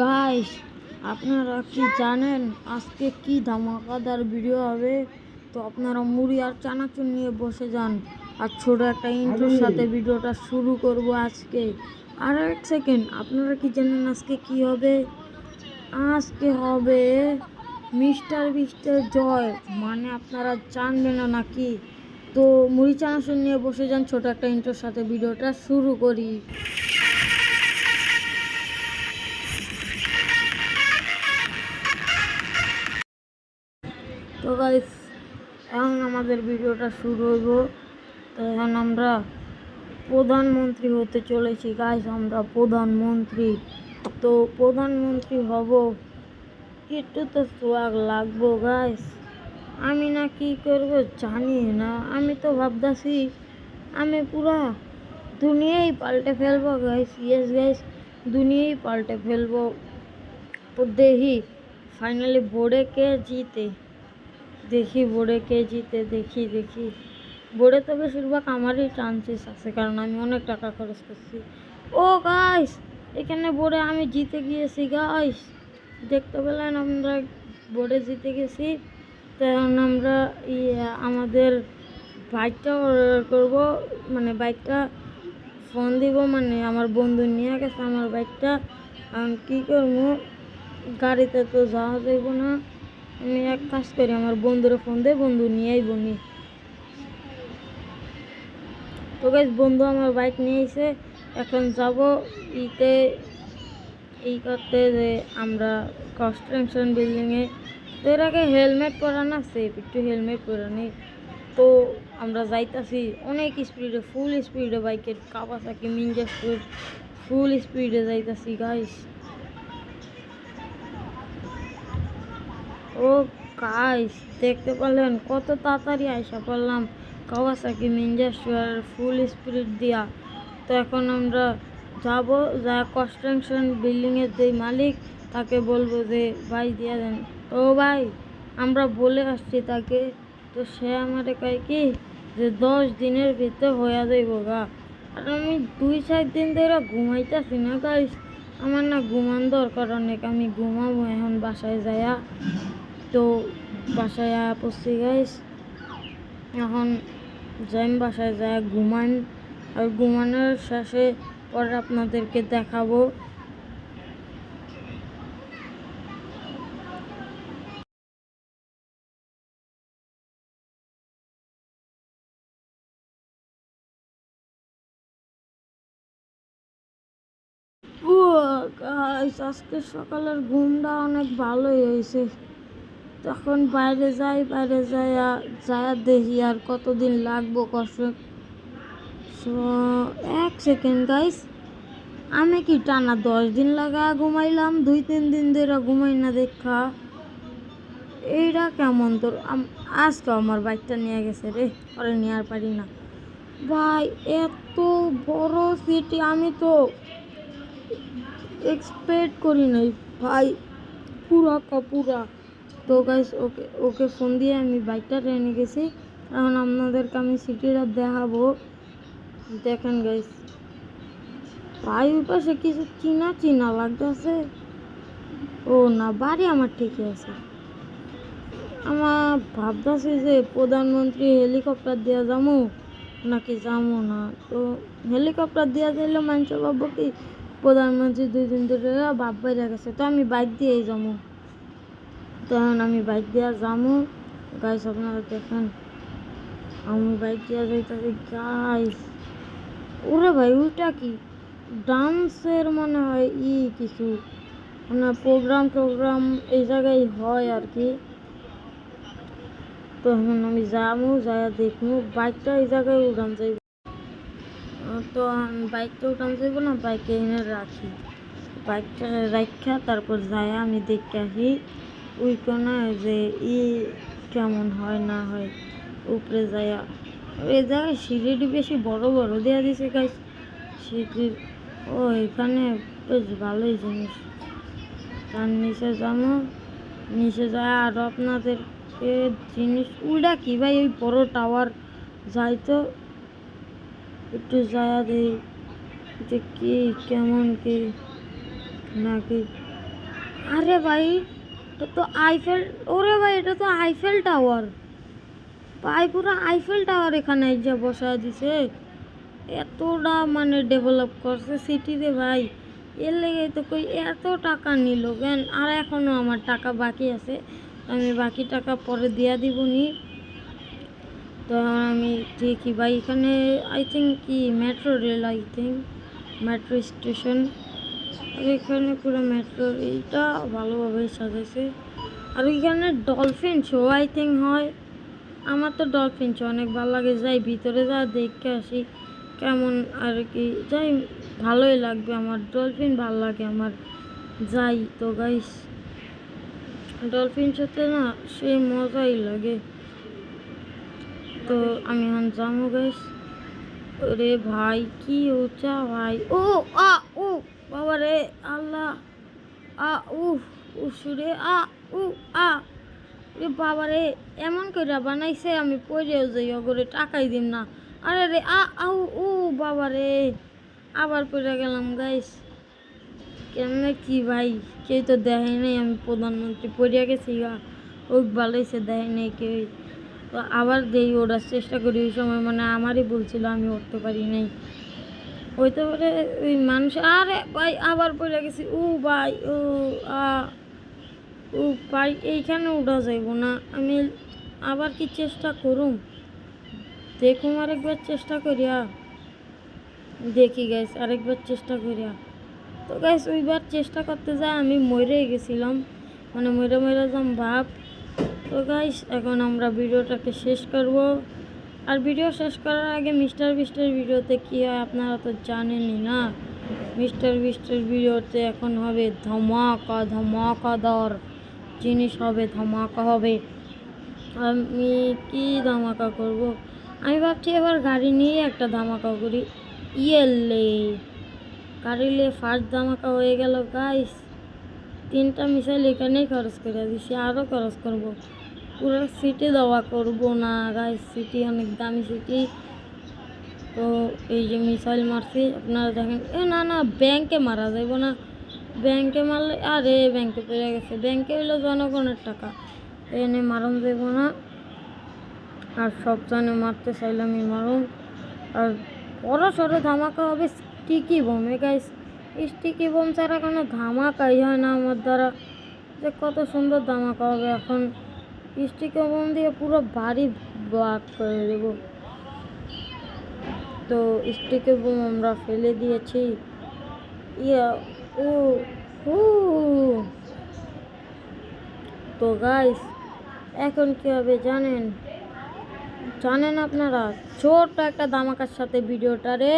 Guys, আপনারা কি জানেন আজকে কি ধামাকাদার ভিডিও হবে? তো আপনারা মুড়ি আর চানাচুর নিয়ে বসে যান আর ছোট একটা ইন্ট্রোর সাথে ভিডিওটা শুরু করব আজকে। আর এক সেকেন্ড, আপনারা কি জানেন আজকে কি হবে? আজকে হবে মিস্টার বিস্টের জয়, মানে আপনারা জানবেন না নাকি? তো মুড়ি চানাচুর নিয়ে বসে যান, ছোট একটা ইন্ট্রোর সাথে ভিডিওটা শুরু করি। তো গাইস, এখন আমাদের ভিডিওটা শুরু হইব। তো এখন আমরা প্রধানমন্ত্রী হতে চলেছি গাইস, আমরা প্রধানমন্ত্রী। তো প্রধানমন্ত্রী হব, একটু তো সোয়াগ লাগবো গাইস। আমি না কি করব জানি না, আমি তো ভাবতাছি আমি পুরা দুনিয়াই পাল্টে ফেলবো গাইস। ইয়েস গাইস, দুনিয়াই পাল্টে ফেলবো। তো দেখি ফাইনালি বোর্ডে কে জিতে, দেখি বোর্ডে তো বেশিরভাগ আমারই চান্সেস আছে, কারণ আমি অনেক টাকা খরচ করছি। ও গাইস, এখানে বোর্ডে আমি জিতে গিয়েছি গাইস, দেখতে পেলেন আমরা বোর্ডে জিতে গেছি। তো এখন আমরা আমাদের বাইকটা অর্ডার করবো, মানে বাইকটা ফোন দিব, মানে আমার বন্ধু নিয়ে গেছে আমার বাইকটা। আমি কী করবো, গাড়িতে তো যাওয়া যাইব না, আমি এক কাজ করি আমার বন্ধুরে ফোন দিয়ে বন্ধু নিয়েই বনি। তো গাইস, বন্ধু আমার বাইক নিয়ে এসে এখন যাব এই করতে যে আমরা কনস্ট্রাকশন বিল্ডিংয়ে। তো এর আগে হেলমেট পরা না, সেফ একটু হেলমেট পরা নেই। তো আমরা যাইতাছি অনেক স্পিডে, ফুল স্পিডে, বাইকের কাওয়াসাকি নিনজা স্পিড, ফুল স্পিডে যাইতাছি গাইস। ও গাইস, দেখতে পারলেন কত তাড়াতাড়ি আইসা পড়লাম Kawasaki Ninja speed full speed দিয়া। তো এখন আমরা যাব, যা কনস্ট্রাকশন বিল্ডিংয়ের যে মালিক তাকে বলবো যে ভাই দিয়ে দেন। তো ভাই আমরা বলে আসছি তাকে, তো সে আমার কয় কি যে 10 দিনের ভিতরে হয়ে যাইব গা। আর আমি 2-4 দিন ধরে ঘুমাইতেছি না গাইস, আমার না ঘুমান দরকার অনেক, আমি ঘুমাবো এখন বাসায় যাইয়া। তো বাসায় পড়ছি গাইস, এখন যাই বাসায় যায় ঘুমান, আর ঘুমানোর শেষে পরে আপনাদেরকে দেখাবো। ও গাইস, আজকে সকালের ঘুমটা অনেক ভালোই হয়েছে। তখন বাইরে যাইয়া দেখি আর কতদিন লাগবো কষ্ট। এক সেকেন্ড গাইস, আমি কি টানা 10 দিন লাগা ঘুমাইলাম? 2-3 দিন ধরে ঘুমাই না দেখা, এইটা কেমন তোর? আজকে আমার বাইকটা নিয়ে গেছে রে, ওরে নিয়ে আর পারি না ভাই। এত বড় সিটি আমি তো এক্সপেক্ট করি নাই ভাই, পুরা। তো গাইস, ওকে ফোন দিয়ে আমি বাইকটা ট্রেনে গেছি। এখন আপনাদেরকে আমি সিটিটা দেখাবো। দেখেন গাইস, ভাই ওই পাশে কিছু চিনা লাগতেছে। ও না, বাড়ি আমার ঠিকই আছে। আমার ভাবতেছি যে প্রধানমন্ত্রী হেলিকপ্টার দিয়া যাবো নাকি যাবো না। তো হেলিকপ্টার দিয়া যাইলে মানুষ ভাববো কি প্রধানমন্ত্রী 2 দিন ধরে বাপ বাইরে গেছে। তো আমি বাইক দিয়েই যাবো। তখন আমি বাইক দিয়া যাবো গাইস, আপনারা দেখেন আমি বাইক দিয়া যাইতেছি গাইস। ওরে ভাই, ওইটা কি ডান্সের মনে হয় কিছু, মানে প্রোগ্রাম এই জায়গায় হয় আর কি। তো এখন আমি যাবো, যাইয়া দেখবো বাইকটা এই জায়গায় উঠান যাইব। তো বাইকটা উঠান যাইব না, বাইকে এনে রাখি, বাইকটা রাখা তারপর যাইয়া আমি দেখে আসি ওই কোনা যে কেমন হয় না হয়। উপরে যাইয়া এই জায়গায় সিঁড়িটি বেশি বড় দেওয়া দিছে গাইস, সিঁড়ির ও এখানে বেশ ভালোই জিনিস। তার নিচে যাবো, নিচে যায় আর আপনাদেরকে জিনিস উল্টা কি ভাই, ওই বড় টাওয়ার যাই তো একটু যায়া দেই যে কি কেমন কি নাকি। আরে ভাই, এটা তো আইফেল, ওরে ভাই এটা তো আইফেল টাওয়ার। ভাই পুরো আইফেল টাওয়ার এখানে যে বসা দিছে। এতটা মানে ডেভেলপ করছে সিটিতে ভাই, এর লেগে তো কই এত টাকা নিল কেন। আর এখনও আমার টাকা বাকি আছে, আমি বাকি টাকা পরে দিয়া দিব নি। তো আমি দেখি ভাই এখানে আই থিঙ্ক কি metro rail, I think metro station. আর এখানে পুরো মেট্রো এইটা ভালোভাবে সাজাইছে। আর ওইখানে ডলফিন শো আই থিঙ্ক হয়। আমার তো ডলফিন শো অনেক ভালো লাগে, যাই ভিতরে যা দেখে আসি কেমন আর কি। যাই, ভালোই লাগবে, আমার ডলফিন ভালো লাগে আমার। যাই তো গাইস, ডলফিন শোতে না সে মজাই লাগে। তো আমি এখন যাবো গাইস। ওরে ভাই কি উঁচা ভাই, ও আ ও বাবা রে আল্লাহ, আ সুরে আ উ আ রে বাবা রে, এমন করে বানাইছে আমি পড়েও যাই, ওগরে টাকাই দিম না। আরে রে আউ ও বাবা রে, আবার পড়ে গেলাম গাইস। কেমনে কি ভাই, কেউ তো দেখে নাই আমি প্রধানমন্ত্রী পড়িয়া গেছি গা, ও ভালোইছে দেখে নাই কেউ। তো আবার দেই ওঠার চেষ্টা করি, ওই সময় মানে আমারই বলছিল আমি উঠতে পারি নাই। হইতে পারে ওই মানুষ, আরে ভাই আবার পড়ে গেছি, ও ভাই ও আ ও ভাই এইখানে উঠা যাইব না। আমি আবার কি চেষ্টা করুম, দেখুম আরেকবার চেষ্টা করিয়া দেখি গাইস, আরেকবার চেষ্টা করিয়া। তো গাইস ওইবার চেষ্টা করতে যায় আমি মরে গেছিলাম, মানে মরে যাম ভাব। তো গাইস এখন আমরা ভিডিওটাকে শেষ করব। আর ভিডিও শেষ করার আগে মিস্টার বিস্টের ভিডিওতে কী হয় আপনারা তো জানেনই না। মিস্টার বিস্টের ভিডিওতে এখন হবে ধামাকাদার জিনিস হবে, ধামাকা হবে। আমি কি ধামাকা করব, আমি ভাবছি এবার গাড়ি নিয়ে একটা ধামাকা করি। ইয়েলে গাড়ি নিয়ে ফার্স্ট ধামাকা হয়ে গেল গাইস। 3টা মিসাইল এখানেই খরচ করে দিছি, আরও খরচ করব। পুরো সিটি দেওয়া করব না গাইস, সিটি অনেক দামি সিটি। তো এই যে মিসাইল মারছি আপনারা দেখেন। এ না না, ব্যাংকে মারা যাব না, ব্যাংকে মারলে আরে ব্যাংকে পড়ে গেছে। ব্যাংকে হইলো জনগণের টাকা, এনে মারণ যাব না। আর সব জানে মারতে চাইলামই মারুন। আর বড় সড়ো ধামাকা হবে স্টিকি বোমে গাইস। স্টিকি বোম ছাড়া কোনো ধামাকাই হয় না আমার দ্বারা, যে কত সুন্দর ধামাকা হবে এখন। স্টিকি বোম দিয়ে পুরো বাড়ি ব্লাক করে দেব। তো স্টিকি বোম আমরা ফেলে দিয়েছি। ইয়া ও হু। তো গাইস এখন কী হবে জানেন আপনারা, ছোট্ট একটা ধামাকার সাথে ভিডিওটারে